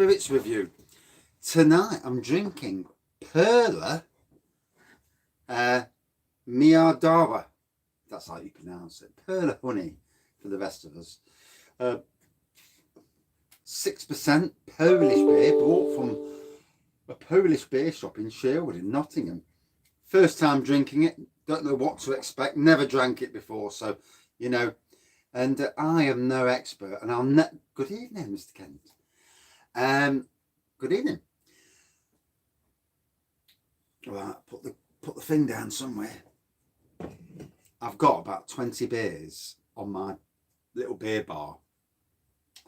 spirits review. Tonight I'm drinking Perla Miodowa. That's how you pronounce it. Perla honey for the rest of us. 6% Polish beer bought from a Polish beer shop in Sherwood in Nottingham. First time drinking it. Don't know what to expect. Never drank it before, so you know. And I am no expert. And I'll good evening, Mr. Kent. Good evening. Right, put the thing down somewhere. I've got about 20 beers on my little beer bar,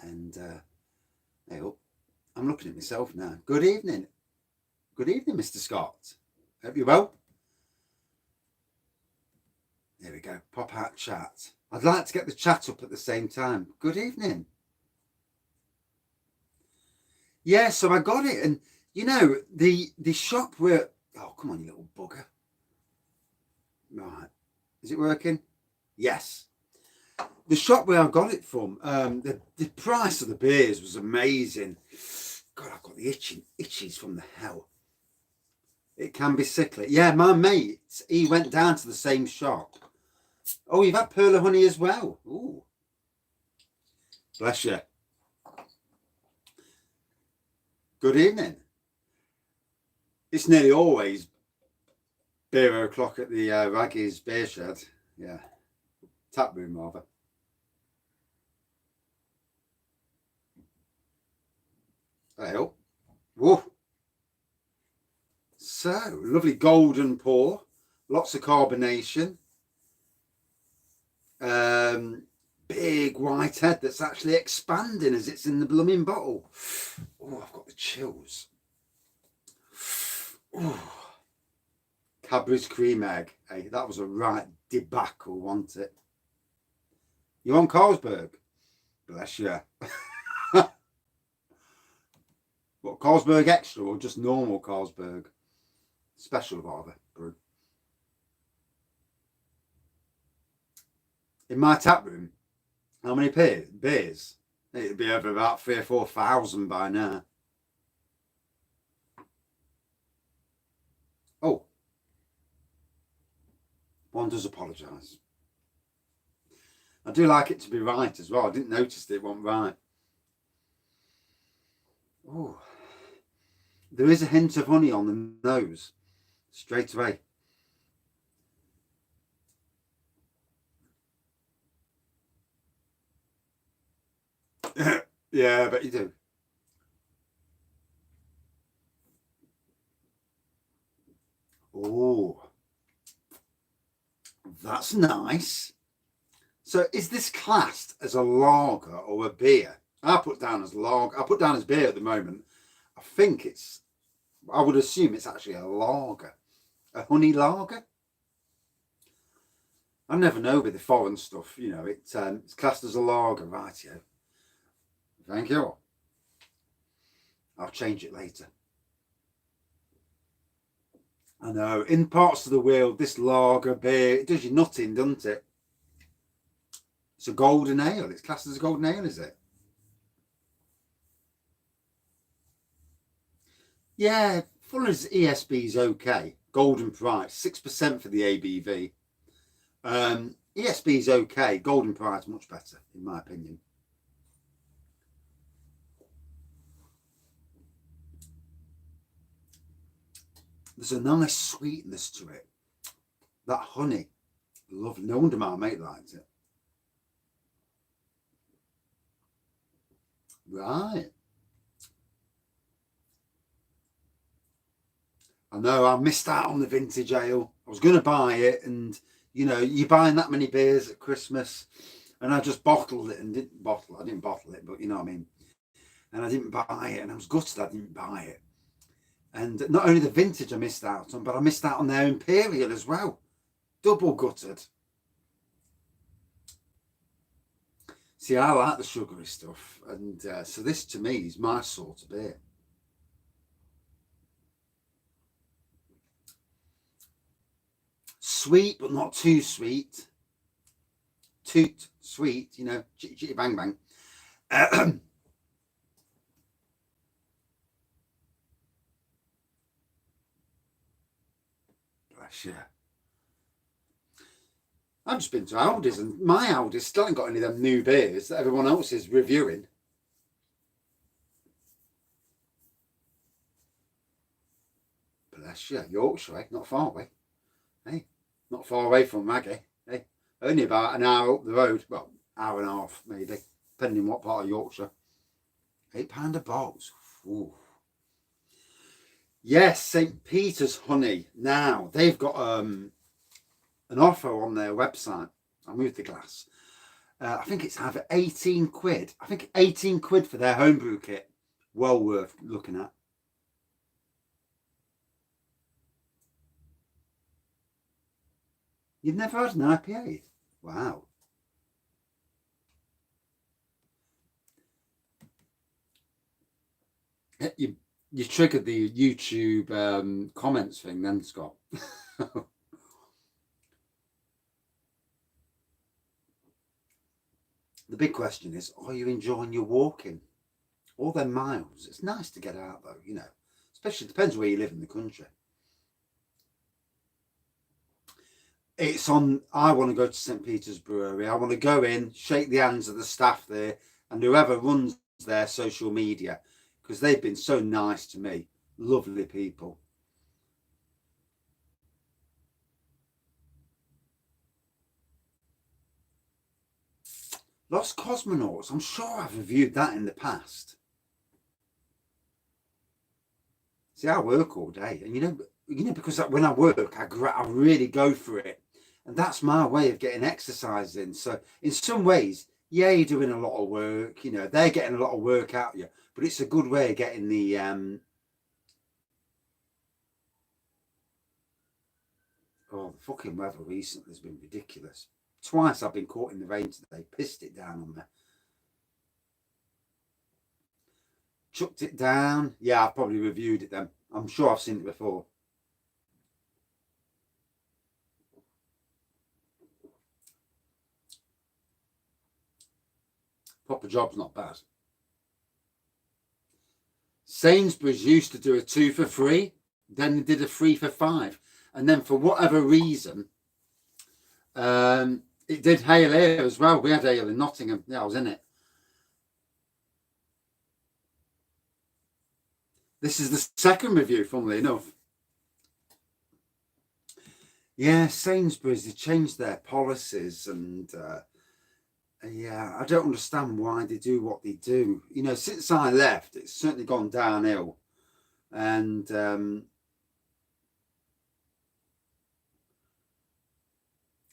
and hey, I'm looking at myself now. Good evening, Mr. Scott. Hope you're well. There we go. Pop out chat. I'd like to get the chat up at the same time. Good evening. Yeah, so I got it, and you know the shop where. Oh, come on, you little bugger. Right. Is it working? Yes. The shop where I got it from, the price of the beers was amazing. God, I've got the itchies from the hell. It can be sickly. Yeah, my mate, he went down to the same shop. Oh, you've had Perla honey as well. Ooh. Bless you. Good evening. It's nearly always beer o'clock at the Raggy's beer shed. Yeah. Tap room, rather. Well, whoa. So, lovely golden pour. Lots of carbonation. Big white head that's actually expanding as it's in the blooming bottle. Oh, I've got the chills. Ooh. Cadbury's cream egg. Hey, that was a right debacle, wasn't it? You on Carlsberg? Bless you. What, Carlsberg Extra or just normal Carlsberg? Special, rather, brew. In my tap room, how many beers? It'd be over about 3,000 or 4,000 by now. Oh, one does apologise. I do like it to be right as well. I didn't notice that it wasn't right. Oh, there is a hint of honey on the nose straight away. Yeah, I bet you do. Oh, that's nice. So is this classed as a lager or a beer? I put down as lager. I put down as beer at the moment. I think I would assume it's actually a lager. A honey lager? I never know with the foreign stuff, you know, it's classed as a lager, right, yeah. Thank you. I'll change it later. I know, in parts of the world, this lager beer, it does you nothing, doesn't it? It's a golden ale. It's classed as a golden ale, is it? Yeah, Fuller's ESB is okay. Golden price, 6% for the ABV. ESB is okay. Golden price, much better, in my opinion. There's a nice sweetness to it. That honey, lovely. No wonder my mate liked it. Right. I know, I missed out on the vintage ale. I was going to buy it, and you know, you're buying that many beers at Christmas, and I just bottled it and didn't bottle it, but you know what I mean. And I didn't buy it, and I was gutted I didn't buy it. And not only the vintage I missed out on, but I missed out on their Imperial as well. Double gutted. See, I like the sugary stuff, and so this to me is my sort of beer. Sweet, but not too sweet. Too sweet, you know, chitty chitty bang bang. Bless you. I've just been to Aldi's, and my Aldi's still ain't got any of them new beers that everyone else is reviewing. Bless you. Yorkshire, eh? Not far away. Hey, not far away from Maggie. Hey, only about an hour up the road. Well, hour and a half maybe, depending on what part of Yorkshire. £8 a box. Ooh. Yes, St. Peter's Honey. Now, they've got an offer on their website. I'll move the glass. I think it's either 18 quid. I think 18 quid for their homebrew kit. Well worth looking at. You've never had an IPA? Wow. You triggered the YouTube comments thing then, Scott. The big question is, are you enjoying your walking? All them miles. It's nice to get out though, you know. Especially, depends where you live in the country. It's on, I want to go to St. Peter's Brewery. I want to go in, shake the hands of the staff there and whoever runs their social media, because they've been so nice to me. Lovely people. Lost Cosmonauts. I'm sure I've reviewed that in the past. See, I work all day, and you know, because when I work, I really go for it, and that's my way of getting exercise in. So, in some ways, yeah, you're doing a lot of work. You know, they're getting a lot of work out of you, but it's a good way of getting the oh, the fucking weather recently has been ridiculous. Twice I've been caught in the rain today. Pissed it down on me. Chucked it down. Yeah, I've probably reviewed it then. I'm sure I've seen it before. Proper Job's not bad. Sainsbury's used to do a 2 for 3. Then they did a 3 for 5. And then for whatever reason, it did ale here as well. We had ale in Nottingham. Yeah, I was in it. This is the second review, funnily enough. Yeah, Sainsbury's, they changed their policies, and yeah, I don't understand why they do what they do. You know, since I left, it's certainly gone downhill. And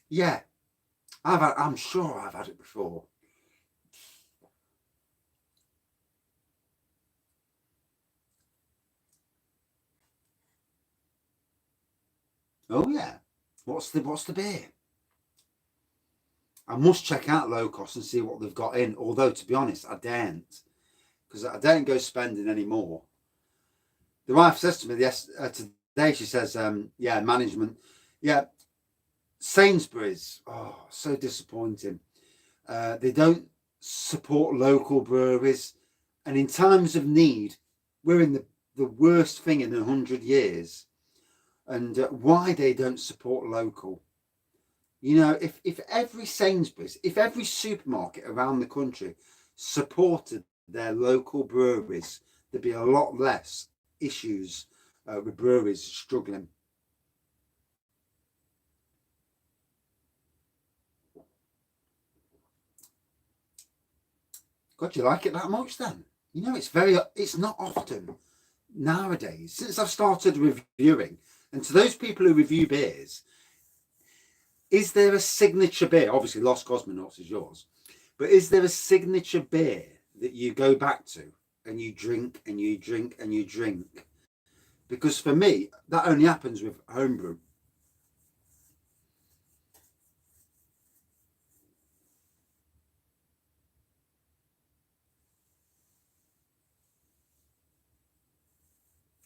yeah, I'm sure I've had it before. Oh yeah. What's the beer? I must check out Low Cost and see what they've got in. Although, to be honest, I daren't, because I don't go spending any more. The wife says to me today, she says, yeah, management. Yeah, Sainsbury's. Oh, so disappointing. They don't support local breweries. And in times of need, we're in the worst thing in 100 years. And why they don't support local. You know, if every Sainsbury's, if every supermarket around the country supported their local breweries, there'd be a lot less issues with breweries struggling. God, you like it that much then? You know, it's not often nowadays, since I've started reviewing, and to those people who review beers, is there a signature beer? Obviously, Lost Cosmonauts is yours, but is there a signature beer that you go back to and you drink and you drink and you drink? Because for me, that only happens with homebrew.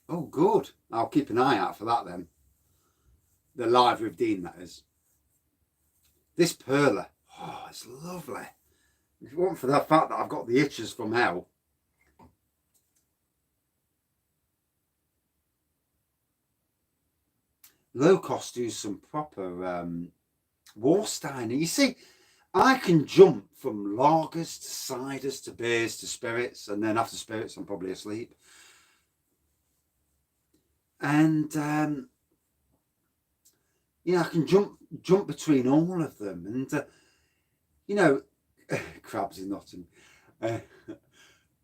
Oh, good. I'll keep an eye out for that then. The live with Dean, that is. This Perla, oh, it's lovely. If it weren't for the fact that I've got the itches from hell. low cost do some proper Warsteiner. You see, I can jump from lagers to ciders to beers to spirits, and then after spirits, I'm probably asleep. And yeah, I can jump between all of them, and you know, crabs in Nottingham.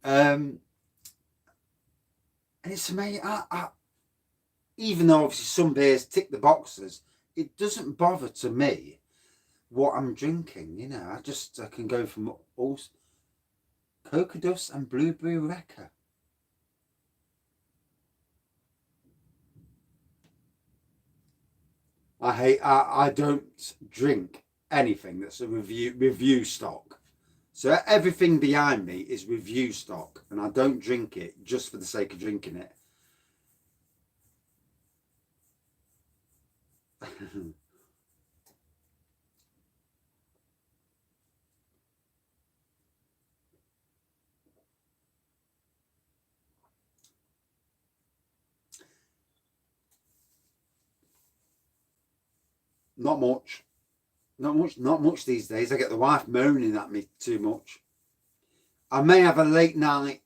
And it's amazing. Even though obviously some beers tick the boxes, it doesn't bother to me what I'm drinking. You know, I can go from all Cocoa Dust and Blueberry Wrecker. I don't drink anything that's a review stock. So everything behind me is review stock, and I don't drink it just for the sake of drinking it. Not much. Not much these days. I get the wife moaning at me too much. I may have a late night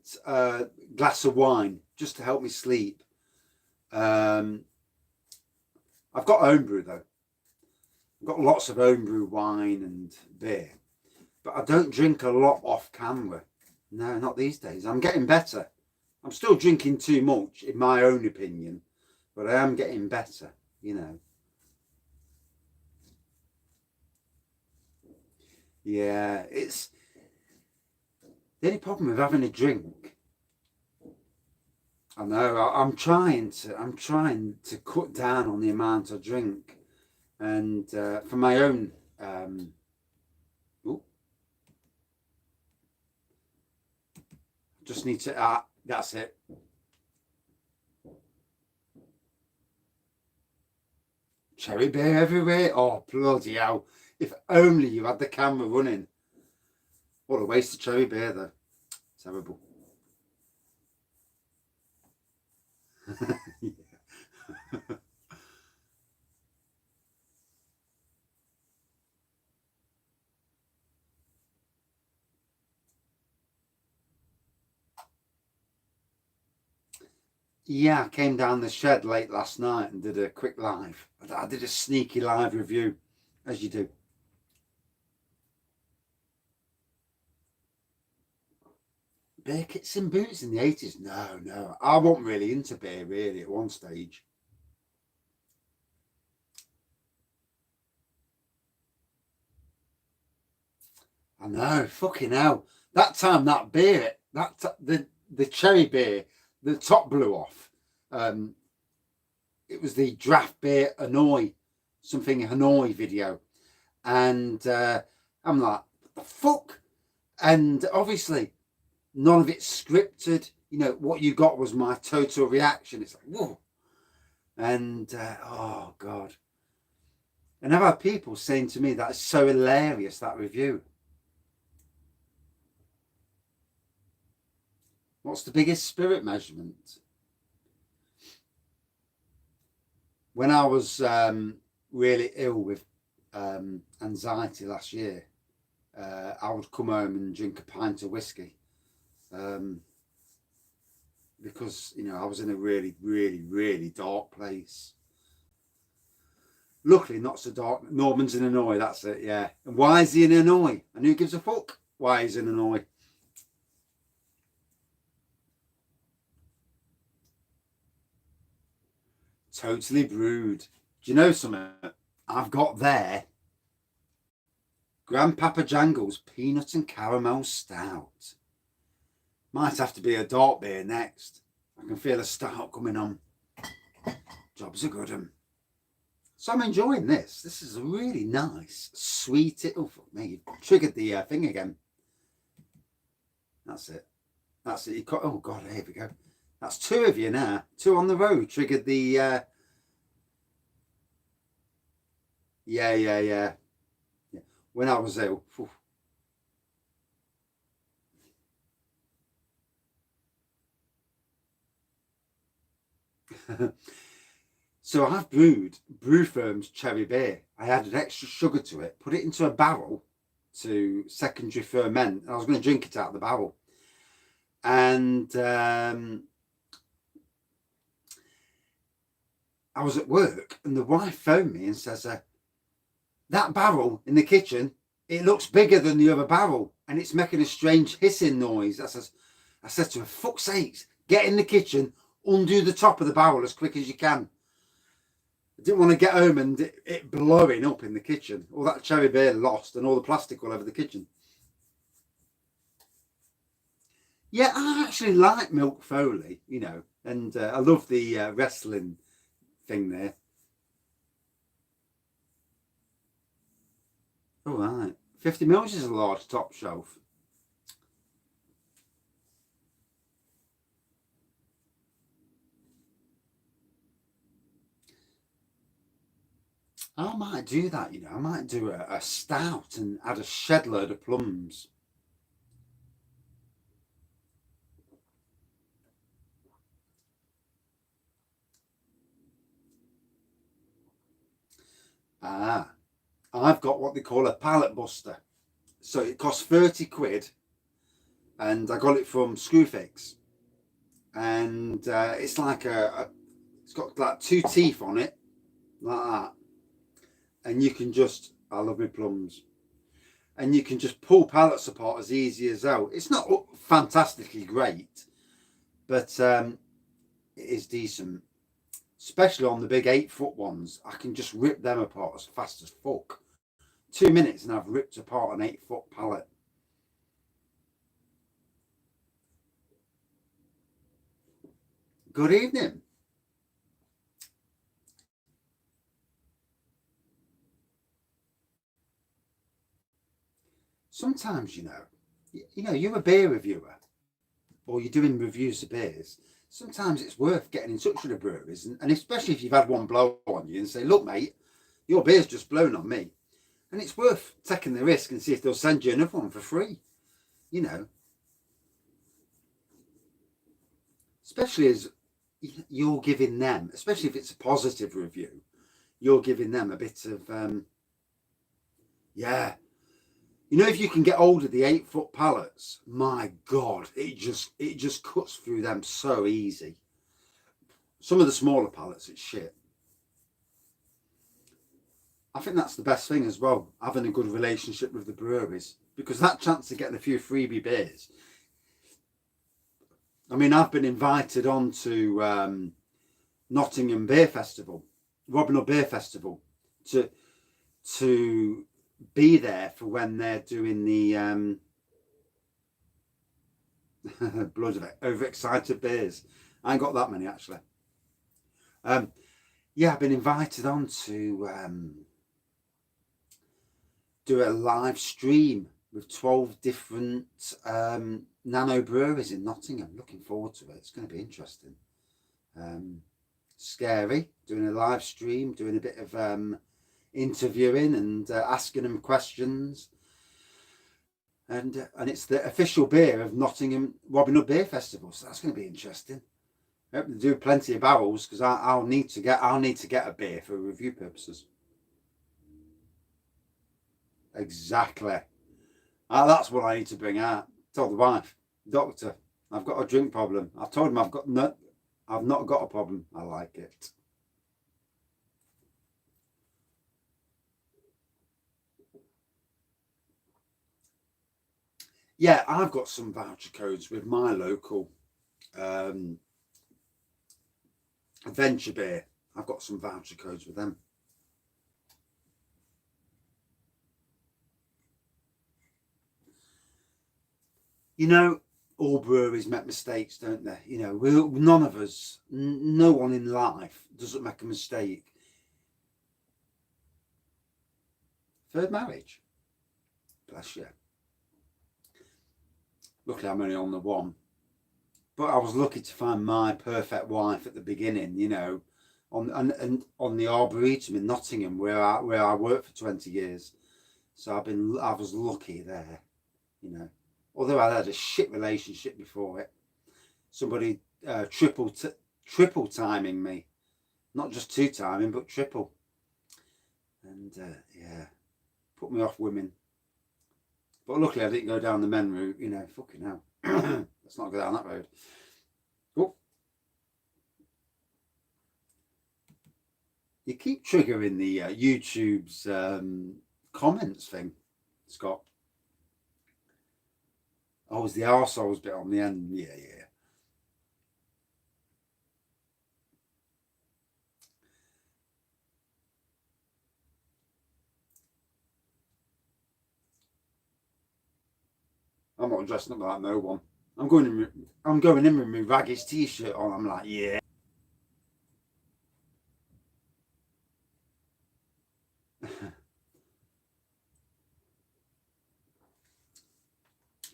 glass of wine just to help me sleep. I've got homebrew though. I've got lots of homebrew wine and beer, but I don't drink a lot off camera. No, not these days. I'm getting better. I'm still drinking too much, in my own opinion, but I am getting better, you know. Yeah, it's the only problem with having a drink. I know. I'm trying to cut down on the amount I drink, and for my own. Ooh, just need to. That's it. Cherry beer everywhere. Oh bloody hell! If only you had the camera running. What a waste of cherry beer, though. Terrible. Yeah, I came down the shed late last night and did a quick live. I did a sneaky live review, as you do. Beer kits and boots in the 80s? No, no. I wasn't really into beer, really, at one stage. I know, fucking hell. That time, that beer, the cherry beer, the top blew off. It was the draft beer Hanoi, something Hanoi video. And I'm like, what the fuck? And obviously, none of it's scripted. You know, what you got was my total reaction. It's like, whoa. And oh, God. And I've had people saying to me, that's so hilarious, that review. What's the biggest spirit measurement? When I was really ill with anxiety last year, I would come home and drink a pint of whiskey. Because, you know, I was in a really, really, really dark place. Luckily, not so dark. Norman's in Hanoi, that's it, yeah. And why is he in Hanoi? And who gives a fuck why he's in Hanoi? Totally brewed. Do you know something? I've got there Grandpapa Jangles Peanut and Caramel Stout. Might have to be a dark beer next. I can feel a stout coming on. Job's a good one. So I'm enjoying this. This is a really nice, sweet. Oh, fuck me. You've triggered the thing again. That's it. That's it. Oh, God, here we go. That's two of you now. Two on the road. Triggered the... Yeah. When I was ill. So I've brewed Brew Firm's cherry beer. I added extra sugar to it, put it into a barrel to secondary ferment, and I was going to drink it out of the barrel. And I was at work, and the wife phoned me and says, that barrel in the kitchen, it looks bigger than the other barrel, and it's making a strange hissing noise. I said to her, fuck's sakes, get in the kitchen, undo the top of the barrel as quick as you can. I didn't want to get home and it blowing up in the kitchen. All that cherry beer lost and all the plastic all over the kitchen. Yeah, I actually like milk Foley, you know, and I love the wrestling thing there. All right. 50 mils is a large top shelf. I might do that, you know. I might do a stout and add a shed load of plums. I've got what they call a pallet buster. So it costs 30 quid, and I got it from Screwfix. And it's like it's got like 2 teeth on it, like that. And you can just, I love my plums. And you can just pull pallets apart as easy as that. It's not fantastically great, but it is decent. Especially on the big 8-foot ones, I can just rip them apart as fast as fuck. 2 minutes and I've ripped apart an 8-foot pallet. Good evening. Sometimes, you know, you're a beer reviewer or you're doing reviews of beers. Sometimes it's worth getting in touch with the breweries, and especially if you've had one blow on you and say, look, mate, your beer's just blown on me. And it's worth taking the risk and see if they'll send you another one for free, you know. Especially as you're giving them, especially if it's a positive review, you're giving them a bit of, yeah. You know, if you can get hold of the 8-foot pallets, my God, it just cuts through them so easy. Some of the smaller pallets, it's shit. I think that's the best thing as well, having a good relationship with the breweries, because that chance of getting a few freebie beers. I mean, I've been invited on to Nottingham Beer Festival, Robin Hood Beer Festival, to be there for when they're doing the blood of it, overexcited beers. I ain't got that many actually. Yeah, I've been invited on to do a live stream with 12 different nano breweries in Nottingham. Looking forward to it. It's going to be interesting. Scary, doing a live stream, doing a bit of interviewing and asking them questions. And it's the official beer of Nottingham Robin Hood Beer Festival, so that's going to be interesting. I hope they do plenty of barrels, because I'll need to get a beer for review purposes. Exactly. That's what I need to bring out. Tell the wife, doctor, I've got a drink problem. I've told him I've not got a problem. I like it. Yeah, I've got some voucher codes with my local Adventure Beer. I've got some voucher codes with them. You know, all breweries make mistakes, don't they? You know, none of us, no one in life doesn't make a mistake. Third marriage. Bless you. Luckily, I'm only on the one. But I was lucky to find my perfect wife at the beginning, you know, on the Arboretum in Nottingham, where I worked for 20 years. So I was lucky there, you know. Although I had a shit relationship before it. Somebody triple timing me. Not just 2 timing, but triple. And yeah, put me off women. But luckily I didn't go down the men route, you know, fucking hell. Let's not go down that road. Oh. You keep triggering the YouTube's comments thing, Scott. Oh, was the arseholes bit on the end? Yeah. I'm not dressing up like no one. I'm going in with my ragged t-shirt on. I'm like, yeah.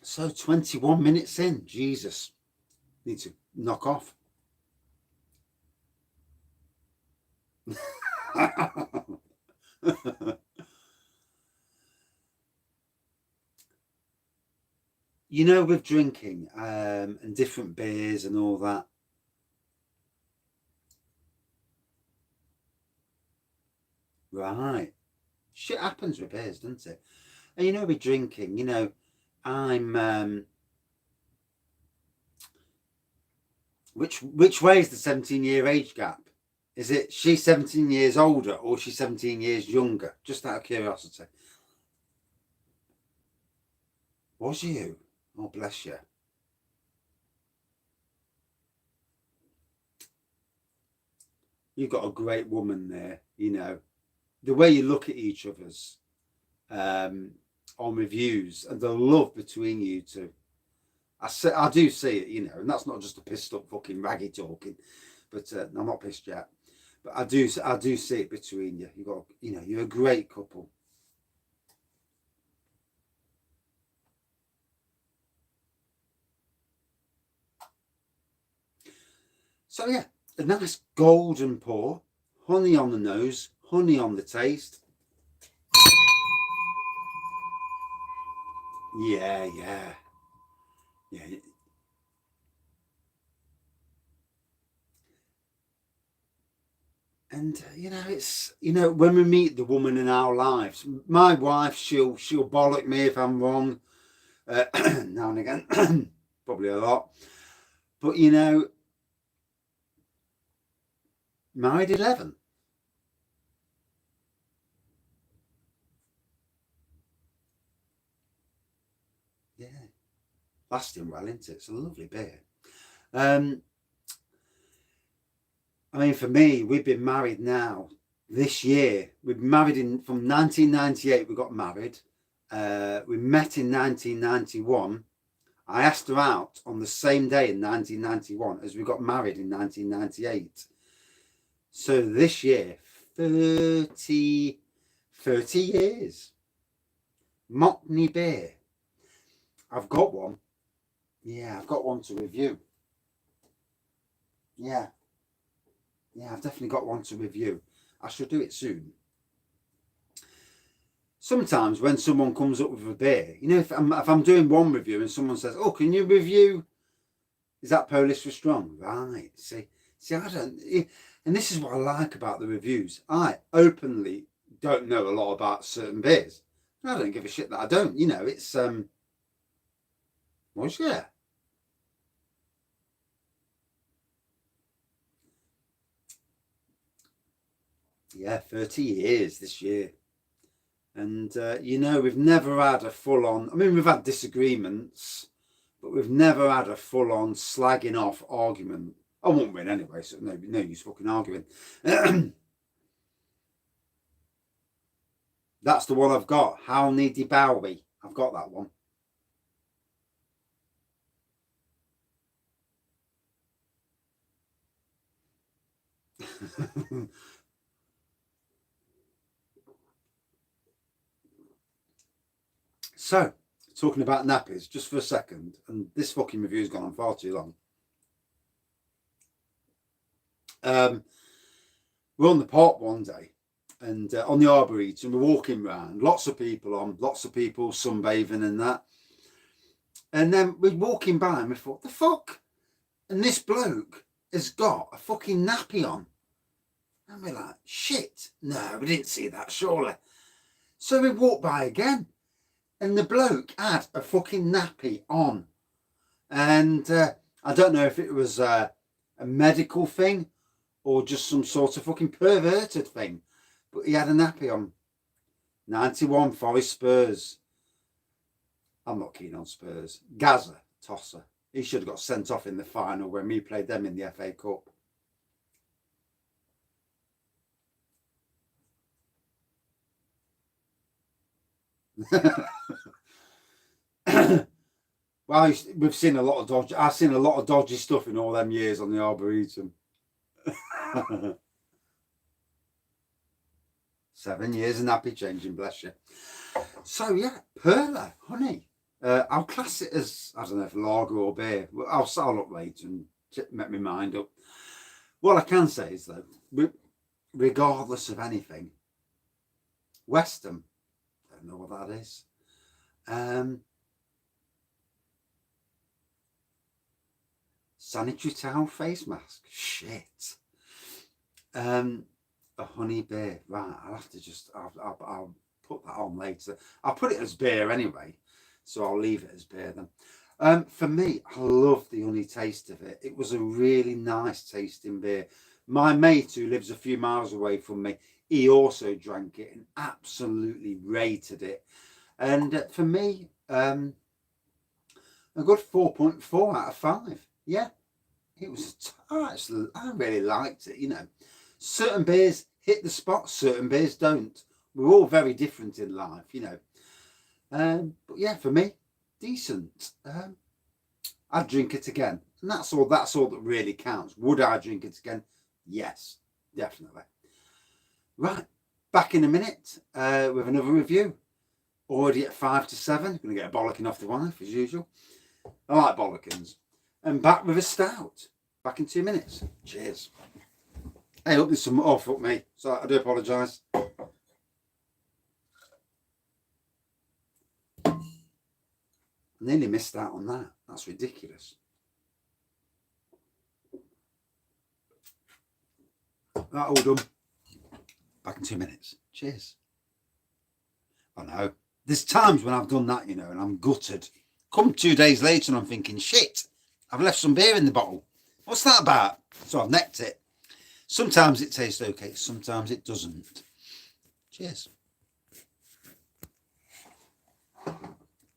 So 21 minutes in, Jesus. Need to knock off. You know, with drinking and different beers and all that. Right. Shit happens with beers, doesn't it? And you know, with drinking, you know, I'm which way is the 17-year age gap? Is it she's 17 years older or she's 17 years younger? Just out of curiosity. Was you? Oh, bless you. You've got a great woman there, you know. The way you look at each other's on reviews and the love between you two. I do see it, you know, and that's not just a pissed up fucking raggy talking, but I'm not pissed yet. But I do see it between you. You got, you know, you're a great couple. So yeah, a nice golden pour, honey on the nose, honey on the taste. Yeah. And you know, it's, you know, when we meet the woman in our lives, my wife, she'll bollock me if I'm wrong, now and again, probably a lot. But you know, married 11. Yeah, lasting well, isn't it? It's a lovely beer. I mean, for me, we've been married now this year. We've been married from 1998. We got married. We met in 1991. I asked her out on the same day in 1991 as we got married in 1998. So this year, 30 years. Mockney beer. I've got one. Yeah, I've got one to review. Yeah, I've definitely got one to review. I should do it soon. Sometimes when someone comes up with a beer, you know, if I'm doing one review and someone says, "Oh, can you review? Is that Polish for strong?" Right. See, I don't. And this is what I like about the reviews. I openly don't know a lot about certain beers. I don't give a shit that I don't. You know, it's well, yeah. Yeah, 30 years this year. And, you know, we've never had a full on, I mean, we've had disagreements, but we've never had a full on slagging off argument. I won't win anyway, so no use fucking arguing. That's the one I've got. How Needy Bowie. I've got that one. So, talking about nappies, just for a second, and this fucking review's gone on far too long. We're on the park one day, and on the Arboretum, we're walking around, lots of people sunbathing and that. And then we're walking by and we thought, the fuck? And this bloke has got a fucking nappy on. And we're like, shit, no, we didn't see that, surely. So we walked by again, and the bloke had a fucking nappy on. And I don't know if it was a medical thing or just some sort of fucking perverted thing, but he had a nappy on. 91 Forest Spurs. I'm not keen on Spurs. Gaza, tosser. He should have got sent off in the final when we played them in the FA Cup. Well, we've seen a lot of dodgy. I've seen a lot of dodgy stuff in all them years on the Arboretum. 7 years of nappy changing, bless you. So yeah, Perla, honey. I'll class it as, I don't know if lager or beer. I'll look later and make my mind up. What I can say is though, regardless of anything, Western, don't know what that is. Sanitary towel face mask. Shit. A honey beer. Right, I'll have to just, I'll put that on later. I'll put it as beer anyway, so I'll leave it as beer then. For me, I love the honey taste of it. It was a really nice tasting beer. My mate, who lives a few miles away from me, he also drank it and absolutely rated it. And for me, a good 4.4 out of 5. Yeah, it was, I really liked it, you know. Certain beers hit the spot, certain beers don't. We're all very different in life, you know. But yeah, for me, decent. I'd drink it again. And that's all that really counts. Would I drink it again? Yes, definitely. Right, back in a minute with another review. Already at 5 to 7. Going to get a bollocking off the wife, as usual. I like bollockings. And back with a stout. Back in 2 minutes. Cheers. Hey, hope there's some... Oh, fuck me. Sorry, I do apologise. I nearly missed out on that. That's ridiculous. Right, all done. Back in 2 minutes. Cheers. I know. There's times when I've done that, you know, and I'm gutted. Come 2 days later and I'm thinking, shit, I've left some beer in the bottle. What's that about? So I've necked it. Sometimes it tastes okay, sometimes it doesn't. Cheers.